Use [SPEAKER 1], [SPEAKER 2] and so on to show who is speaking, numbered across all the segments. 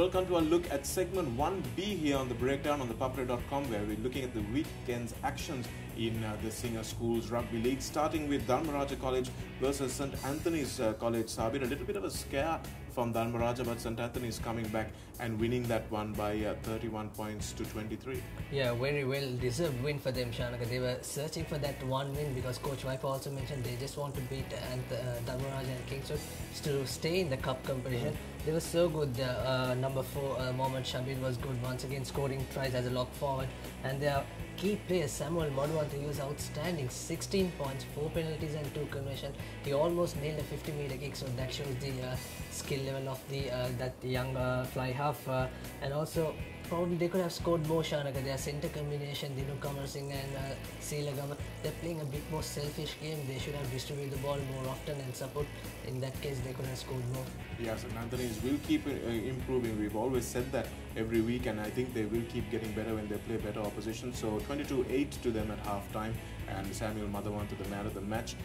[SPEAKER 1] welcome to our look at segment 1B here on the breakdown on ThePapare.com, where we're looking at the weekend's actions in the Singer Schools Rugby League, starting with Dharmaraja College versus St. Anthony's College. Sabir, a little bit of a scare from Dharmaraja, but St. Anthony's coming back and winning that one by 31 points to 23.
[SPEAKER 2] Yeah, very well deserved win for them, Shanaka. They were searching for that one win because Coach Viper also mentioned they just want to beat Dharmaraja and Kingswood to stay in the cup competition. They were so good. Number 4, Mohammad Shabir was good once again, scoring tries as a lock forward. And their key player, Samuel Madhuwanta, he was outstanding. 16 points, 4 penalties and 2 conversions. He almost nailed a 50-meter kick, so that shows the skill level of the that young fly half. And also, probably they could have scored more, Shanaka. Their centre combination, Dinu Kamar Singh and Seelagama, they're playing a bit more selfish game. They should have distributed the ball more often and support. In that case, they could have scored more.
[SPEAKER 1] Yes, and Anthony's will keep improving. We've always said that every week, and I think they will keep getting better when they play better opposition. So 22-8 to them at half-time, and Samuel Madhuwanta, the man of the match.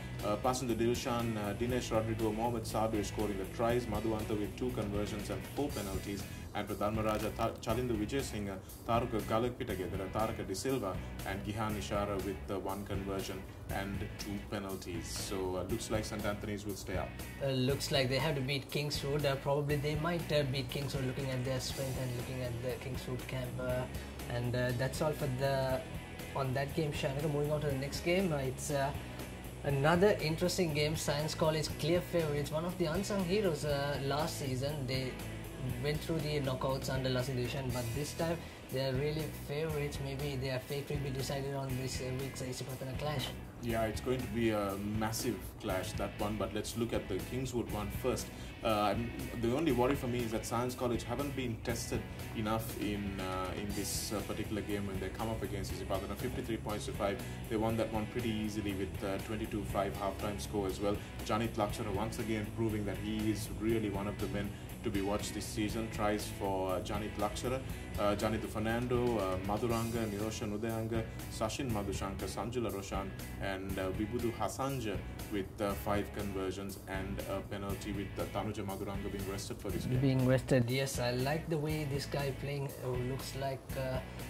[SPEAKER 1] Passing to Dilshan, Dinesh Rodrigo, Mohammad Sabir scoring the tries, Madhuwanta with 2 conversions and 4 penalties. And for Dharmaraja, Chalindu Vijay Singh, Taruka Galakpitagedara, Taraka De Silva and Gihan Ishara with 1 conversion and 2 penalties. So looks like St. Anthony's will stay up.
[SPEAKER 2] Looks like they have to beat Kingswood. Probably they might beat Kingswood, looking at their strength and looking at the Kingswood camp. And that's all for on that game, Shanaka. Moving on to the next game, it's another interesting game. Science College clear favourites, one of the unsung heroes last season. They went through the knockouts under Lassi Division, but this time they are really favourites. Maybe their fate will be decided on this week's Isipatana clash.
[SPEAKER 1] Yeah, it's going to be a massive clash, that one, but let's look at the Kingswood one first. The only worry for me is that Science College haven't been tested enough in this particular game when they come up against Isipatana. 53 points to 5. They won that one pretty easily with 22-5 half-time score as well. Janit Lakshara once again proving that he is really one of the men to be watched this season. Tries for Janit Lakshara, Janithu Fernando, Madhuranga, Niroshan Udayanga, Sachin Madhushankar, Sanjula Roshan and Vibudu Hasanja with 5 conversions and a penalty, with Tanuja Madhuranga being rested for this game.
[SPEAKER 2] Being rested, yes. I like the way this guy playing. Looks like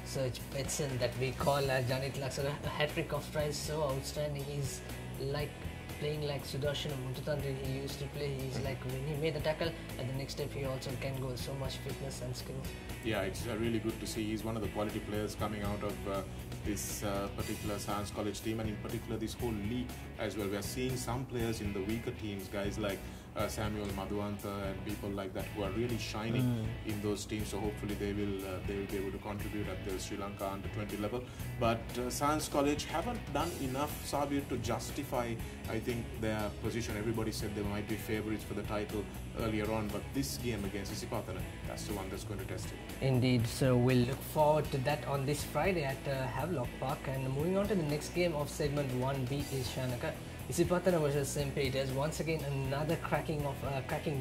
[SPEAKER 2] Serge Petson that we call Janit Lakshara. A hat-trick of tries, so outstanding. He's like playing like Sudarshan Muntutandri he used to play. He's like, when he made the tackle, at the next step he also can go. So much fitness and skill. Yeah,
[SPEAKER 1] it's really good to see. He's one of the quality players coming out of this particular Science College team, and in particular this whole league as well. We are seeing some players in the weaker teams, guys like Samuel Madhuwanta and people like that, who are really shining in those teams. So hopefully they will be able to contribute at the Sri Lanka under-20 level. But Science College haven't done enough, Sabir, to justify, I think, their position. Everybody said they might be favourites for the title earlier on, but this game against Isipatana, that's the one that's going to test it.
[SPEAKER 2] Indeed, so we'll look forward to that on this Friday at Havelock Park. And moving on to the next game of segment 1B is Shanaka. Isipatana versus St. Peter's. Once again, another cracking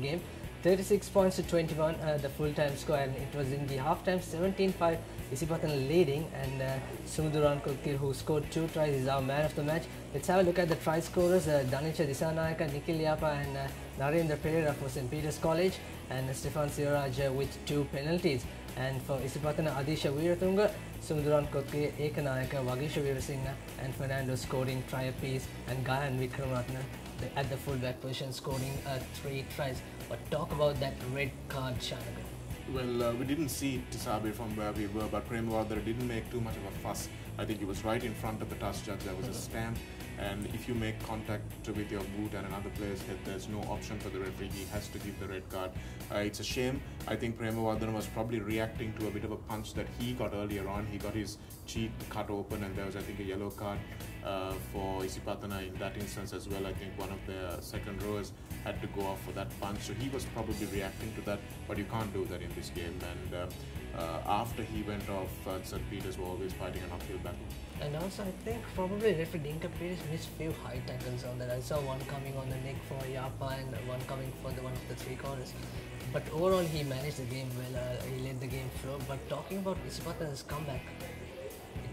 [SPEAKER 2] game. 36 points to 21, the full-time score, and it was in the half-time 17-5, Isipatana leading, and Sunduran Kulkir, who scored 2 tries, is our man of the match. Let's have a look at the try scorers. Danisha Disanayaka, Nikhil Yapa and Narendra Pereira for St. Peter's College, and Stefan Sioraj with 2 penalties. And for Isipatana, Adisha Veeratunga, Sunduran Kulkir, Ekanayaka, Vagisha Veerasinghe and Fernando scoring try apiece, and Gayan Vikramatna at the fullback position scoring 3 tries. But talk about that red card, Shanaka.
[SPEAKER 1] Well, we didn't see it, Sabir, from where we were, but Premwadar didn't make too much of a fuss. I think he was right in front of the touch judge. There was a stamp, and if you make contact with your boot and another player's head, there's no option for the referee. He has to give the red card. It's a shame. I think Premwadar was probably reacting to a bit of a punch that he got earlier on. He got his cheek cut open, and there was, I think, a yellow card for Isipatana in that instance as well. I think one of the second rowers had to go off for that punch, so he was probably reacting to that, but you can't do that in this game. And after he went off, St. Peter's were always fighting an uphill battle.
[SPEAKER 2] And also, I think probably referee Dinka Pires missed few high tackles on that. I saw one coming on the neck for Yapa and one coming for one of the 3 corners. But overall, he managed the game well. He let the game flow. But talking about Isipatana's comeback,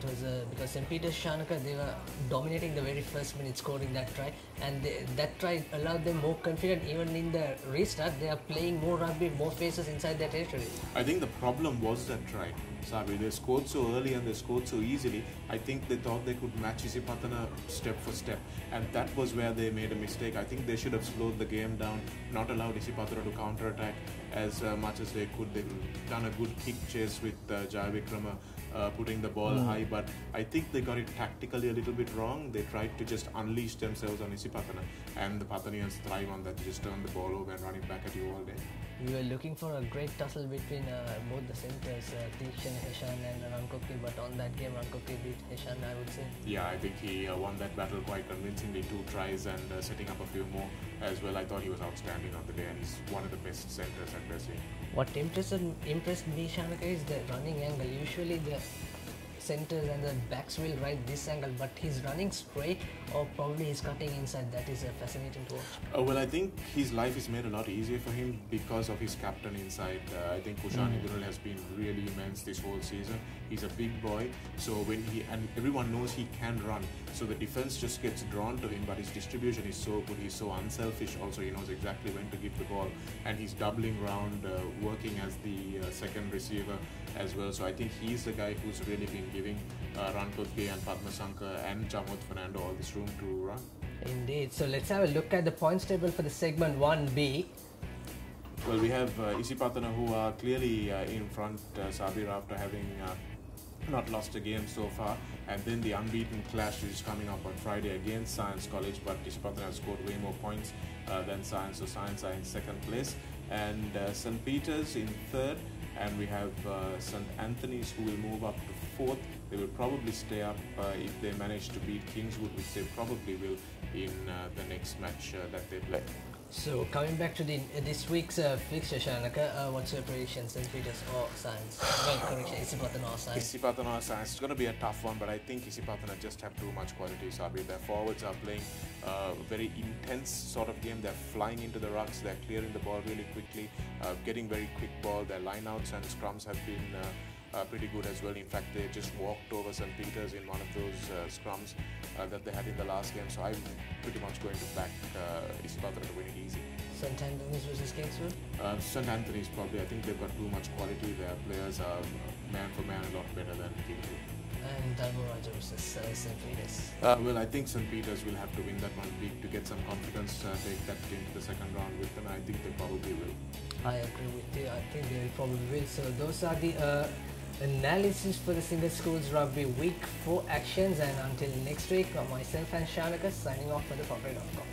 [SPEAKER 2] it was because St. Peter's Shanaka, they were dominating the very first minute, scoring that try, and that try allowed them more confident. Even in the restart, they are playing more rugby, more faces inside their territory.
[SPEAKER 1] I think the problem was that try. Sabi, they scored so early and they scored so easily. I think they thought they could match Isipatana step for step, and that was where they made a mistake. I think they should have slowed the game down, not allowed Isipatana to counter-attack as much as they could. They've done a good kick chase with Jai Vikrama putting the ball high, but I think they got it tactically a little bit wrong. They tried to just unleash themselves on Isipatana, and the Pathanians thrive on that. They just turn the ball over and run it back at you all day.
[SPEAKER 2] We were looking for a great tussle between both the centres, Tishan, Heshan and Rankokti, but on that game Rankokti beat Heshan, I would say.
[SPEAKER 1] Yeah, I think he won that battle quite convincingly, 2 tries and setting up a few more as well. I thought he was outstanding on the day, and he's one of the best centres at Brazil.
[SPEAKER 2] What impressed me, Shanaka, is the running angle. Usually the centres and the backs will ride this angle, but he's running straight or probably he's cutting inside. That is fascinating to watch.
[SPEAKER 1] Well, I think his life is made a lot easier for him because of his captain inside. I think Kushan Idril has been really immense this whole season. He's a big boy, so and everyone knows he can run, so the defense just gets drawn to him, but his distribution is so good. He's so unselfish also. He knows exactly when to give the ball, and he's doubling round, working as the second receiver as well. So I think he's the guy who's really been giving Rankotke and Padmasankar and Jamut Fernando all this room to run.
[SPEAKER 2] Indeed. So let's have a look at the points table for the segment 1B.
[SPEAKER 1] Well, we have Isipatana, who are clearly in front, Sabir, after having not lost a game so far, and then the unbeaten clash which is coming up on Friday against Science College, but Isipatana has scored way more points than Science, so Science are in second place, and St. Peter's in third, and we have St. Anthony's, who will move up to fourth. They will probably stay up if they manage to beat Kingswood, which they probably will in the next match that they play.
[SPEAKER 2] So coming back to this week's fixture, Shanaka, what's your prediction, St. Peter's or Science? Well, correction, Isipatana or Science?
[SPEAKER 1] Isipatana or Science. It's going to be a tough one, but I think Isipatana just have too much quality, Sabi. Their forwards are playing a very intense sort of game. They're flying into the rucks, they're clearing the ball really quickly, getting very quick ball. Their lineouts and scrums have been pretty good as well. In fact, they just walked over St. Peter's in one of those scrums that they had in the last game. So I'm pretty much going to back Isipatana to win it easy.
[SPEAKER 2] St. Anthony's versus Kingswood?
[SPEAKER 1] St. Anthony's probably. I think they've got too much quality. Their players are man for man a lot better than Kingswood.
[SPEAKER 2] And Dharmaraja versus St. Peter's?
[SPEAKER 1] Well, I think St. Peter's will have to win that one big to get some confidence, take that into the second round with them. I think they probably will.
[SPEAKER 2] I agree with you. I think they will probably will. So those are the analysis for the Single Schools Rugby Week 4 actions, and until next week, myself and Shanaka signing off for ThePapare.com.